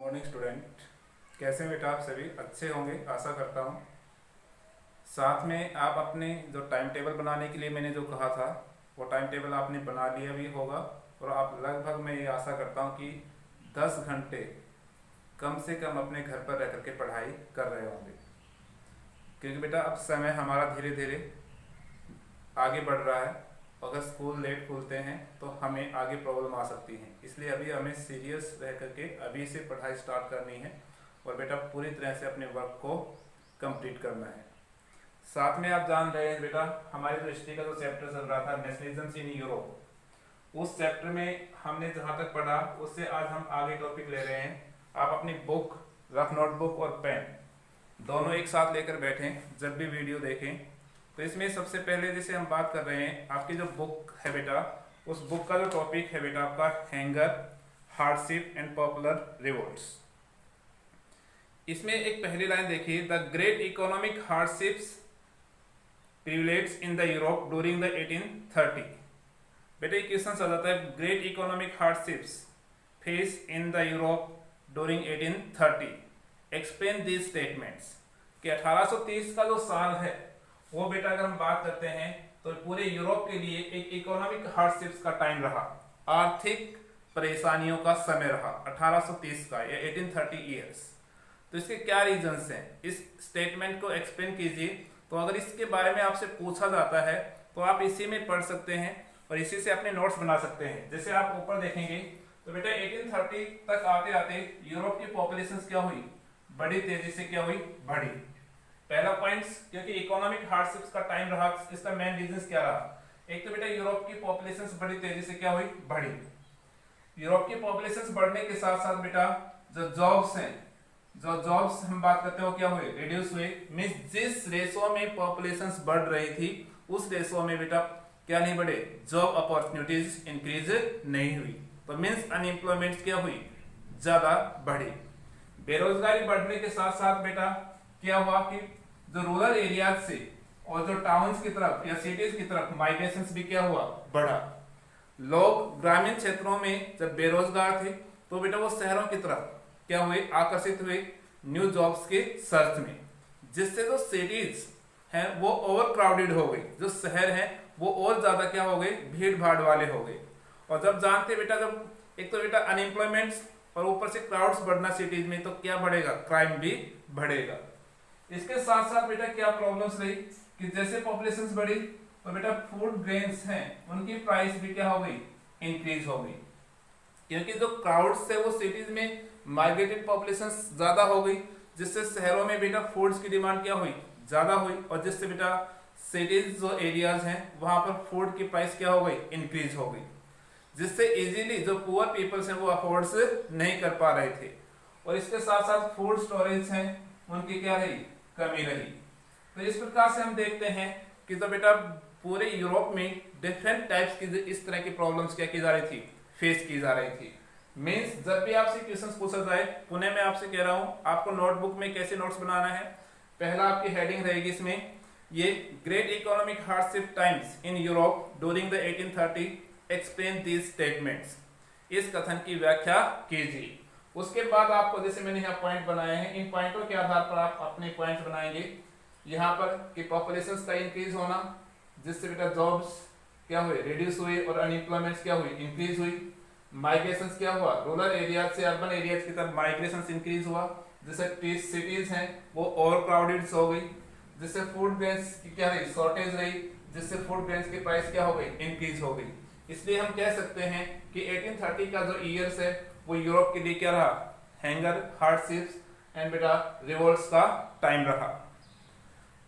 Morning student, कैसे हैं बेटा? आप सभी अच्छे होंगे आशा करता हूँ। साथ में आप अपने जो टाइम टेबल बनाने के लिए मैंने जो कहा था वो टाइम टेबल आपने बना लिया भी होगा और आप लगभग मैं ये आशा करता हूँ कि 10 घंटे कम से कम अपने घर पर रह करके पढ़ाई कर रहे होंगे, क्योंकि बेटा अब समय हमारा धीरे धीरे आगे बढ़ रहा है। अगर स्कूल लेट खुलते हैं तो हमें आगे प्रॉब्लम आ सकती है, इसलिए अभी हमें सीरियस रह करके अभी से पढ़ाई स्टार्ट करनी है और बेटा पूरी तरह से अपने वर्क को कंप्लीट करना है। साथ में आप जान रहे हैं बेटा, हमारी जो हिस्ट्री का जो चैप्टर चल रहा था नेशनलिज्म्स इन यूरोप, उस चैप्टर में हमने जहाँ तक पढ़ा उससे आज हम आगे टॉपिक ले रहे हैं। आप अपनी बुक, रफ नोटबुक और पेन दोनों एक साथ लेकर बैठें जब भी वीडियो देखें। तो इसमें सबसे पहले जैसे हम बात कर रहे हैं, आपकी जो बुक है बेटा, उस बुक का जो टॉपिक है बेटा आपका hanger, hardship and popular revolts. इसमें एक पहली लाइन देखिए, the great economic hardships privilege in the Europe during the 1830। बेटा ये क्वेश्चन आ जाता है, great economic hardships face in the Europe during 1830, explain these statements. कि 1830 का जो साल है वो बेटा अगर हम बात करते हैं तो पूरे यूरोप के लिए एक इकोनॉमिक हार्डशिप्स का टाइम रहा, आर्थिक परेशानियों का समय रहा 1830 का या 1830 ईयर्स। तो इसके क्या रीजंस हैं, इस स्टेटमेंट को एक्सप्लेन कीजिए। तो अगर इसके बारे में आपसे पूछा जाता है तो आप इसी में पढ़ सकते हैं और इसी से अपने नोट्स बना सकते हैं। जैसे आप ऊपर देखेंगे तो बेटा 1830 तक आते आते यूरोप की पॉपुलेशन क्या हुई, बड़ी तेजी से क्या हुई, बढ़ी। पहला पॉइंट, क्योंकि इकोनॉमिक हार्डशिप्स का टाइम रहा, इसका मेन रीजन क्या रहा? एक तो बेटा यूरोप की पॉपुलेशन बड़ी तेजी से क्या हुई, बढ़ी। यूरोप की पॉपुलेशन बढ़ने के साथ साथ बेटा जो जॉब्स हैं, जो जॉब्स हम बात करते हो क्या हुए, रिड्यूस हुए। मींस जिस रेशो में पॉपुलेशन बढ़ रही थी उस रेशो में बेटा क्या नहीं बढ़े, जॉब अपॉर्चुनिटीज इंक्रीज नहीं हुई। तो मींस अनएम्प्लॉयमेंट क्या हुई, ज्यादा बढ़ी। बेरोजगारी बढ़ने के साथ साथ बेटा क्या हुआ कि जो रूरल एरियाज से और जो टाउन्स की तरफ या सिटीज की तरफ माइग्रेशन भी क्या हुआ, बढ़ा। लोग ग्रामीण क्षेत्रों में जब बेरोजगार थे तो बेटा वो शहरों की तरफ क्या हुए, आकर्षित हुए न्यू जॉब्स के सर्च में, जिससे जो सिटीज हैं वो ओवर क्राउडेड हो गई, जो शहर हैं वो और ज्यादा क्या हो गए, भीड़ भाड़ वाले हो गए। और जब जानते बेटा, जब एक तो बेटा अनएम्प्लॉयमेंट और ऊपर से क्राउड्स बढ़ना सिटीज में, तो क्या बढ़ेगा, क्राइम भी बढ़ेगा। इसके साथ साथ बेटा क्या प्रॉब्लम्स रही कि जैसे पॉपुलेशन बढ़ी तो बेटा फूड ग्रेन्स हैं उनकी प्राइस भी क्या हो गई, इंक्रीज हो गई। क्योंकि जो क्राउड्स थे वो सिटीज में माइग्रेटेड पॉपुलेशन ज्यादा हो गई, जिससे शहरों में बेटा फूड्स की डिमांड क्या हुई, ज्यादा हुई, और जिससे बेटा सिटीज जो एरियाज हैं वहां पर फूड की प्राइस क्या हो गई, इंक्रीज हो गई, जिससे इजीली जो पुअर पीपल्स हैं वो अफोर्ड नहीं कर पा रहे थे। और इसके साथ साथ फूड स्टोरेज हैं उनकी क्या रही, कमी रही। तो इस प्रकार से हम देखते हैं कि तो बेटा पूरे यूरोप में डिफरेंट टाइप्स की इस तरह की प्रॉब्लम्स क्या की जा रही थी, फेस की जा रही थी। मींस जब भी आपसे क्वेश्चंस पूछा जाए, पुणे में आपसे कह रहा हूं आपको नोटबुक में कैसे नोट्स बनाना है। पहला आपकी हेडिंग रहेगी इसमें, ये great economic hardship times in Europe during the 1830, explain these statements. इस कथन की व्याख्या कीजिए। उसके बाद आपको जैसे मैंने यहाँ पॉइंट बनाए हैं, इन पॉइंटों के आधार पर आप अपने पॉइंट बनाएंगे। यहाँ पर कि पॉपुलेशन का इंक्रीज होना, जिससे बेटा जॉब्स क्या हुए, रिड्यूस हुई, और अनएम्प्लॉयमेंट क्या हुई, इंक्रीज हुई। माइग्रेशन क्या हुआ, रूरल एरियाज से अर्बन एरियाज की तरफ माइग्रेशन इंक्रीज हुआ, जिससे सिटीज हैं वो ओवर क्राउडेड हो गई, जिससे फूड ग्रेन्स की क्या रही, शॉर्टेज रही, जिससे फूड ग्रेन्स की प्राइस क्या हो गई, इंक्रीज हो गई। इसलिए हम कह सकते हैं कि 1830 का जो ईयर्स है वो यूरोप के लिए क्या रहा, हैंगर, हार्डशिप्स एंड बेटा रिवोल्ट्स का टाइम रहा।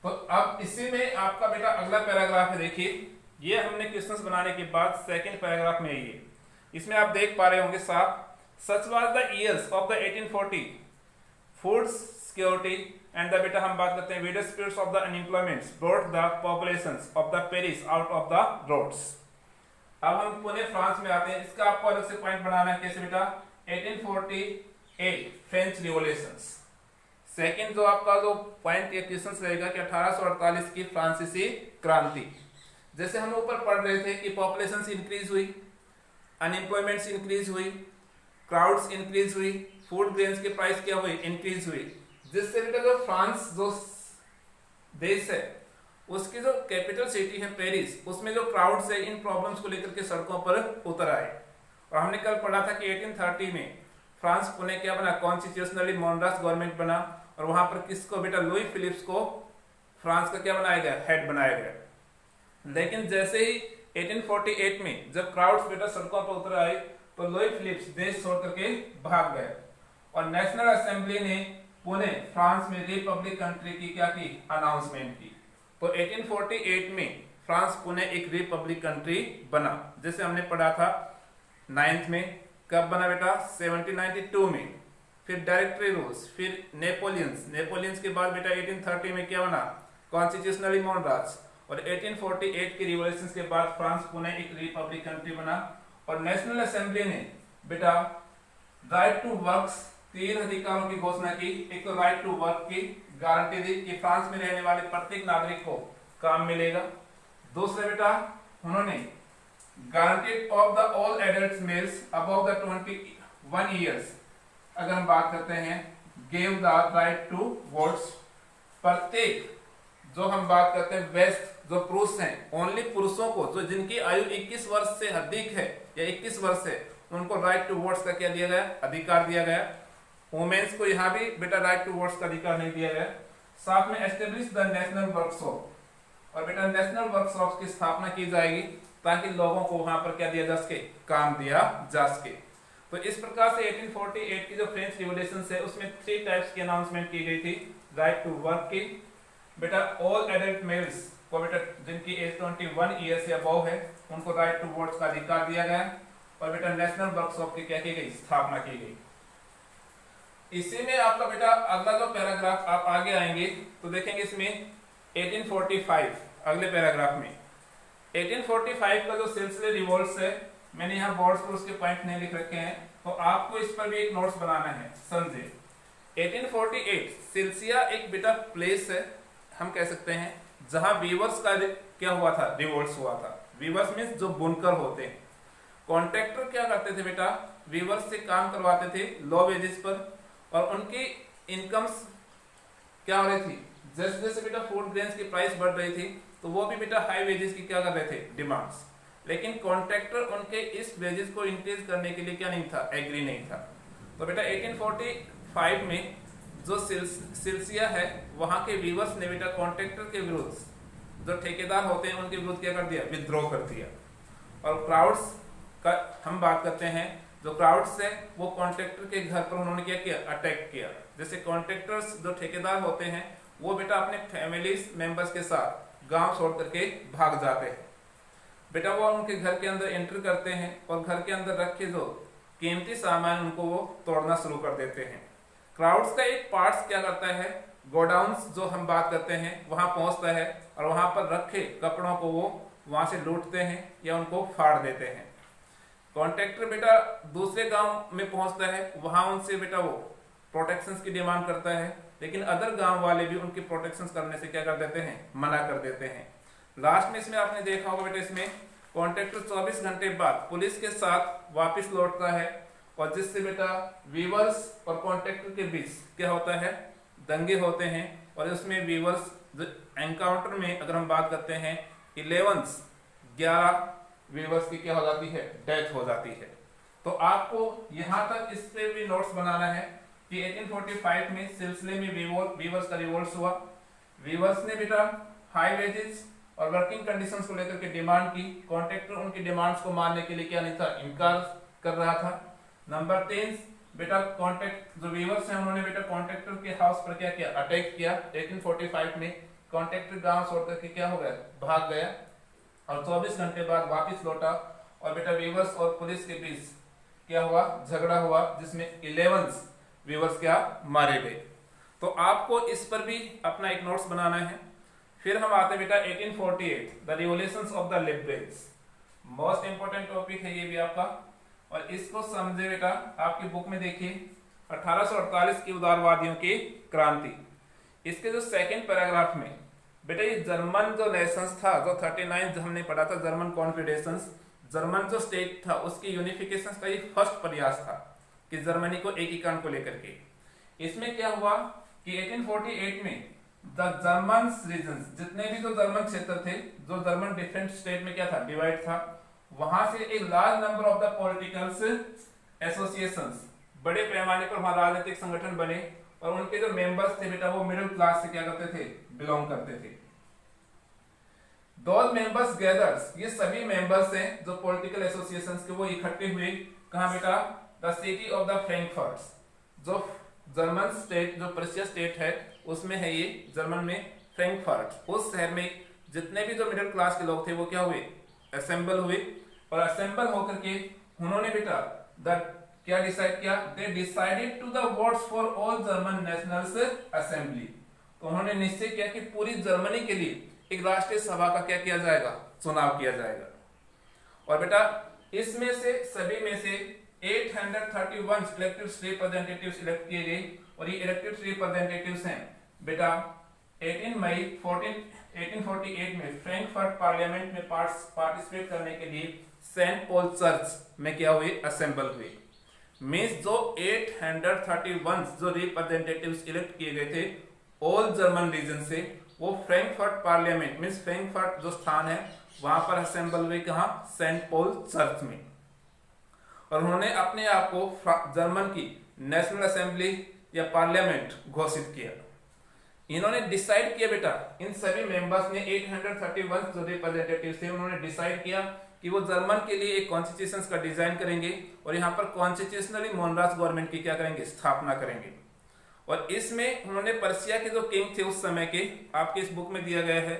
तो अब इसी में आपका बेटा अगला पैराग्राफ है, देखिए ये हमने क्वेश्चंस बनाने के बाद सेकंड पैराग्राफ में ये, इसमें आप देख पा रहे होंगे साफ, such was the years of the 1840 food security and the बेटा हम बात करते हैं various periods of the unemployment brought the populations of the Paris out of the roads. अब हम पुणे फ्रांस में आते हैं, इसका आपको अलग से पॉइंट बनाना है। कैसे बेटा, 1848 फ्रेंच रिवॉल्यूशंस। सेकंड जो आपका जो पॉइंट या क्वेश्चन रहेगा कि 1848 की फ्रांसीसी क्रांति। जैसे हम ऊपर पढ़ रहे थे कि पॉपुलेशन इंक्रीज हुई, अनएम्प्लॉयमेंट इंक्रीज हुई, क्राउड्स इंक्रीज हुई, फूड ग्रेन्स की प्राइस क्या हुई, इंक्रीज हुई, जिससे बेटा जो फ्रांस जो देश है उसकी जो कैपिटल सिटी है पेरिस, उसमें जो क्राउड्स है इन प्रॉब्लम्स को लेकर के सड़कों पर उतर आए। और हमने कल पढ़ा था कि 1830 में फ्रांस पुणे क्या बना, कॉन्स्टिट्यूशनली मोनरास गवर्नमेंट बना, और वहां पर किसको बेटा, लुई फिलिप्स को फ्रांस का क्या बनाया गया, हेड बनाया गया। लेकिन जैसे ही 1848 में जब क्राउड्स बेटा सड़कों पर उतर आए तो लुई फिलिप्स देश छोड़ करके भाग गए, और नेशनल असेंबली ने पुणे फ्रांस में रिपब्लिक कंट्री की क्या की, अनाउंसमेंट की। तो 1848 में फ्रांस पुणे एक रिपब्लिक कंट्री बना, जैसे हमने पढ़ा था 9th में। कब बना बेटा, 1792 में। फिर डायरेक्टरी रूल्स, फिर नेपोलियंस के बाद बेटा 1830 में क्या बना, कॉन्स्टिट्यूशनली मोनरास, और 1848 के रिवॉल्यूशन के बाद फ्रांस पुणे एक रिपब्लिक कंट्री बना। और नेशनल असेंबली ने बेटा राइट टू वर्क्स, 3 अधिकारों की घोषणा की। एक तो राइट टू वर्क की गारंटी दी कि फ्रांस में रहने वाले प्रत्येक नागरिक को काम मिलेगा। दूसरा बेटा उन्होंने guaranteed of the all adult males above the 21 years, अगर हम बात करते हैं, gave the right to votes, प्रत्येक जो हम बात करते हैं वेस्ट जो पुरुष हैं, ओनली पुरुषों को जो जिनकी आयु 21 वर्ष से अधिक है या 21 वर्ष है, उनको राइट टू वोट्स का क्या दिया गया, अधिकार दिया गया। वुमेन्स को यहाँ भी बेटा राइट टू वोट्स का अधिकार नहीं दिया गया। साथ में एस्टेब्लिश द नेशनल वर्कशॉप, और बेटा नेशनल वर्कशॉप की स्थापना की जाएगी ताकि लोगों को वहां पर क्या दिया जा सके, काम दिया जा सके। तो इस प्रकार से 1848 की जो फ्रेंच रिवॉल्यूशन है उसमें 3 टाइप्स की अनाउंसमेंट की गई थी। राइट टू वर्क की, बेटा ऑल एडल्ट मेल्स को बेटा जिनकी एज 21 ईयर से अबव है उनको राइट टू वोट्स का अधिकार दिया गया, और बेटा नेशनल वर्कशॉप की क्या की गई, स्थापना की गई। इसी में आपका बेटा अगला जो पैराग्राफ आप आगे आएंगे तो देखेंगे इसमें 1845 अगले पैराग्राफ में 1845 का जो सिलसिले रिवोल्ट्स है, मैंने यहाँ बोर्ड्स पर उसके पॉइंट नहीं लिख रखे हैं, तो आपको इस पर भी एक नोट्स बनाना है, समझे। 1848 सिलसिया एक बेटा प्लेस है, हम कह सकते हैं, जहां वीवर्स का क्या हुआ था, रिवोल्ट्स हुआ था। वीवर्स मींस जो बुनकर होते हैं। कॉन्ट्रैक्टर क्या करते थे बेटा, वीवर्स से काम करवाते थे लो वेजेस पर, और उनकी इनकम्स क्या हो रही थी, जैसे जैसे बेटा फूड ग्रेन्स की प्राइस बढ़ रही थी तो वो भी बेटा हाई वेजेस की क्या कर रहे थे, डिमांड्स। लेकिन कॉन्ट्रैक्टर उनके इस वेजेस को इंक्रीज करने के लिए क्या नहीं था, एग्री नहीं था। तो बेटा 1845 में जो सिलसिया है वहां के वीवर्स ने बेटा कॉन्ट्रैक्टर के विरुद्ध जो ठेकेदार होते हैं उनके विरुद्ध क्या कर दिया, विद्रोह कर दिया। और क्राउड्स का हम बात करते हैं, जो क्राउड्स है वो कॉन्ट्रैक्टर के घर पर उन्होंने क्या किया, अटैक किया। जैसे कॉन्ट्रैक्टर्स जो ठेकेदार होते हैं वो बेटा अपने फैमिली मेंबर्स के साथ गांव छोड़ करके भाग जाते हैं। बेटा वो उनके घर के अंदर एंटर करते हैं और घर के अंदर रखे जो कीमती सामान उनको वो तोड़ना शुरू कर देते हैं। क्राउड्स का एक पार्ट्स क्या करता है, गोडाउन्स जो हम बात करते हैं वहां पहुंचता है और वहां पर रखे कपड़ों को वो वहां से लूटते हैं या उनको फाड़ देते हैं। कॉन्ट्रैक्टर बेटा दूसरे गांव में पहुंचता है, वहां उनसे बेटा वो प्रोटेक्शंस की डिमांड करता है, लेकिन अदर गांव वाले भी उनकी प्रोटेक्शंस करने से क्या कर देते हैं, मना कर देते हैं। लास्ट में इसमें आपने देखा होगा बेटा, इसमें कॉन्ट्रैक्टर 24 घंटे बाद पुलिस के साथ वापस लौटता है, और जिससे बेटा वीवर्स और कॉन्ट्रैक्टर के बीच क्या होता है, दंगे होते हैं। और उसमें वीवर्स एनकाउंटर में अगर हम बात करते हैं 11 वीवर्स की क्या हो जाती है, डेथ हो जाती है। तो आपको यहां तक इस पे भी नोट्स बनाना है कि 1845 में सिलसिले में वीवर्स का रिवोल्ट हुआ। वीवर्स ने बेटा हाई वेजेस और वर्किंग कंडीशंस को लेकर के डिमांड की। कॉन्ट्रैक्टर उनकी डिमांड्स को मानने के लिए क्या नहीं था, इनकार कर रहा था। नंबर 3 बेटा कॉन्ट्रैक्ट जो वीवर्स हैं उन्होंने बेटा कॉन्ट्रैक्टर के हाउस पर क्या किया, अटैक किया। 1845 में कॉन्ट्रैक्टर गांव छोड़ करके क्या हो गया, भाग गया, और 24 घंटे बाद वापस लौटा, और बेटा वीवर्स और पुलिस के बीच क्या हुआ, झगड़ा हुआ, जिसमें 11 वीवर्स क्या मारे गए। तो आपको इस पर भी अपना एक नोट्स बनाना है। फिर हम आते हैं बेटा 1848 the revolutions of the liberals. Most important topic है ये भी आपका, और इसको समझे बेटा। आपकी बुक में देखिए 1848 की उदारवादियों की क्रांति। इसके जो सेकंड पैराग्राफ में बेटा ये जर्मन जो नेशंस था, जो 39 जो हमने पढ़ा था, जर्मन कॉन्फेडरेशंस, जर्मन जो स्टेट था उसकी यूनिफिकेशन का ये फर्स्ट प्रयास था। कि जर्मनी को एकीकरण को लेकर के। इसमें क्या हुआ कि 1848 में द जर्मन रीजन, जितने भी जो जर्मन क्षेत्र थे, जो जर्मन डिफरेंट स्टेट में क्या था, डिवाइड था, वहां से एक large number of the political associations, बड़े पैमाने पर वहां राजनीतिक संगठन बने और उनके जो मेंबर्स थे बेटा वो मिडिल क्लास से क्या करते थे, बिलोंग करते थे। दोज मेंबर्स गैदर्स, ये सभी मेंबर्स हैं जो पॉलिटिकल एसोसिएशंस के, वो इकट्ठे हुए कहां बेटा, the city of the Frankfurt, जो जर्मन स्टेट, जो प्रशिया स्टेट है उसमें है ये, जर्मन में फ्रैंकफर्ट। उस शहर में जितने भी जो मिडिल क्लास के लोग थे वो क्या हुए, असेंबल हुए, और असेंबल होकर के उन्होंने बेटा क्या डिसाइड किया, they decided to the votes for all German nationals assembly. तो उन्होंने निश्चय किया कि पूरी जर्मनी के लिए एक राष्ट्रीय सभा का क्या किया जाएगा, चुनाव किया जाएगा। और बेटा इसमें से सभी में से 831 इलेक्टेड रिप्रेजेंटेटिव्स इलेक्ट किए गए, और ये इलेक्टेड रिप्रेजेंटेटिव्स हैं बेटा 18 मई 1848 में फ्रैंकफर्ट पार्लियामेंट में पार्टिसिपेट करने के लिए सेंट पॉल चर्च में क्या हुए, असेंबल हुए। मींस जो 831 जो रिप्रेजेंटेटिव्स इलेक्ट किए गए थे ऑल जर्मन रीजन से, वो फ्रैंकफर्ट पार्लियामेंट मींस फ्रैंकफर्ट जो स्थान है वहां पर असेंबल हुए, कहां, सेंट पॉल चर्च में। और उन्होंने अपने आप को जर्मन की नेशनल असेंबली या पार्लियामेंट घोषित किया। इन्होंने डिसाइड किया बेटा, इन सभी मेंबर्स ने 831 जो रिप्रेजेंटेटिव्स थे उन्होंने डिसाइड किया कि वो जर्मन के लिए एक कॉन्स्टिट्यूशन का डिजाइन करेंगे और यहाँ पर कॉन्स्टिट्यूशनली मोनरास गवर्नमेंट की क्या करेंगे, स्थापना करेंगे। और इसमें उन्होंने पर्सिया के जो किंग थे उस समय के, आपके इस बुक में दिया गया है,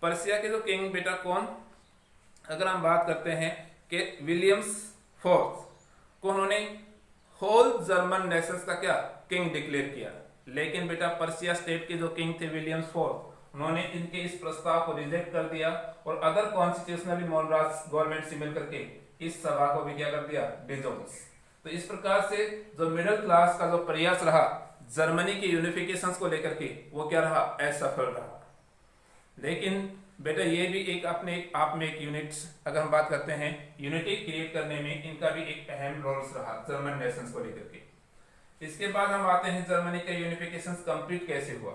पर्सिया के जो किंग बेटा कौन, अगर हम बात करते हैं कि विलियम्स फोर्थ को उन्होंने होल जर्मन नेशंस का क्या किंग डिक्लेयर किया। लेकिन बेटा पर्सिया स्टेट के जो किंग थे विलियम्स फोर्थ, उन्होंने इनके इस प्रस्ताव को रिजेक्ट कर दिया और अदर कॉन्स्टिट्यूशनली मोनरास गवर्नमेंट से मिलकर के इस सभा को भी क्या कर दिया, डिसॉल्व। तो इस प्रकार से जो मिडिल क्लास का जो प्रयास रहा जर्मनी के यूनिफिकेशन को लेकर के, वो क्या रहा, असफल रहा। लेकिन बेटा ये भी एक अपने आप में एक यूनिट, अगर हम बात करते हैं यूनिटी क्रिएट करने में इनका भी एक अहम रोल रहा जर्मन नेशंस को लेकर के। इसके बाद हम आते हैं जर्मनी का यूनिफिकेशन कंप्लीट कैसे हुआ।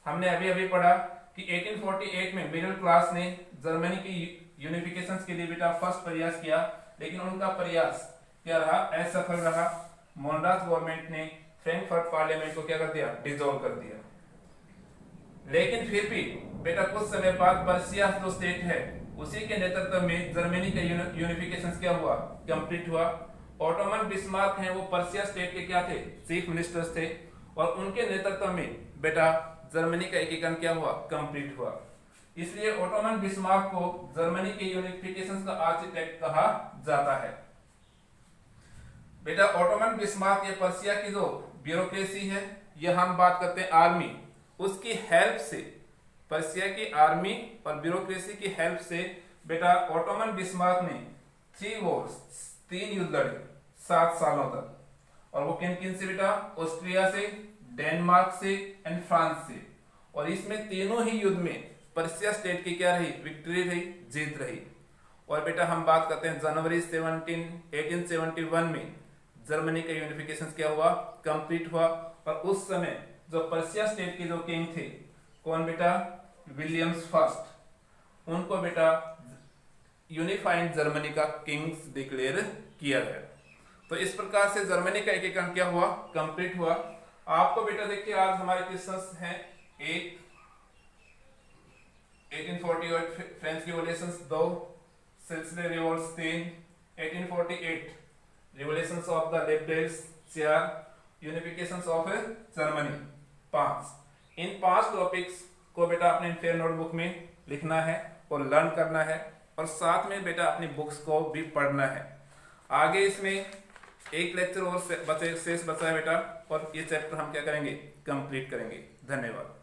हमने अभी अभी पढ़ा कि 1848 में मिडिल क्लास ने जर्मनी की यूनिफिकेशन के लिए बेटा फर्स्ट प्रयास किया, लेकिन उनका प्रयास क्या रहा, असफल रहा। मोनरास गवर्नमेंट ने फ्रैंकफर्ट पार्लियामेंट को क्या कर दिया, डिसॉल्व कर दिया। लेकिन फिर भी बेटा कुछ समय बाद पर्सिया जो स्टेट है उसी के नेतृत्व में जर्मनी का यूनिफिकेशन क्या हुआ, कंप्लीट हुआ। ऑटोमन बिस्मार्क हैं, वो पर्सिया स्टेट के क्या थे, चीफ मिनिस्टर्स थे, और उनके नेतृत्व में बेटा जर्मनी का एकीकरण क्या हुआ, कंप्लीट हुआ। इसलिए ऑटोमन बिस्मार्क को जर्मनी के यूनिफिकेशन का आर्किटेक्ट कहा जाता है। बेटा ऑटोमन बिस्मार्क ये पर्सिया की जो ब्यूरोक्रेसी है, ये हम बात करते हैं आर्मी, उसकी हेल्प से, पर्सिया की आर्मी और ब्यूरोक्रेसी की हेल्प से बेटा ऑटोमन बिस्मार्क ने 3 वॉर्स, 3 युद्ध लड़े 7 सालों तक। और वो किन किन से बेटा, ऑस्ट्रिया से, डेनमार्क से एंड फ्रांस से। और इसमें तीनों ही युद्ध में पर्सिया स्टेट की क्या रही, विक्ट्री रही, जीत रही। और बेटा हम बात करते हैं जनवरी 1871 में जर्मनी का यूनिफिकेशन क्या हुआ, कंप्लीट हुआ। और उस समय जो पर्सिया स्टेट के जो किंग थे, कौन बेटा, विलियम्स फर्स्ट, उनको बेटा यूनिफाइड जर्मनी का किंग्स डिक्लेयर किया गया। तो इस प्रकार से जर्मनी का एकीकरण क्या हुआ, कंप्लीट हुआ। आपको बेटा देखिए आज हमारे क्वेश्चंस हैं, एक 1848 French revolutions, 2 Silesian revolts, 3 1848 revolutions of the liberals, 4 unifications of Germany, 5। इन 5 टॉपिक्स को बेटा अपने फेयर नोटबुक में लिखना है और लर्न करना है, और साथ में बेटा अपनी बुक्स को भी पढ़ना है। आगे इसमें एक लेक्चर और शेष बचा है बेटा, और ये चैप्टर हम क्या करेंगे, कंप्लीट करेंगे। धन्यवाद।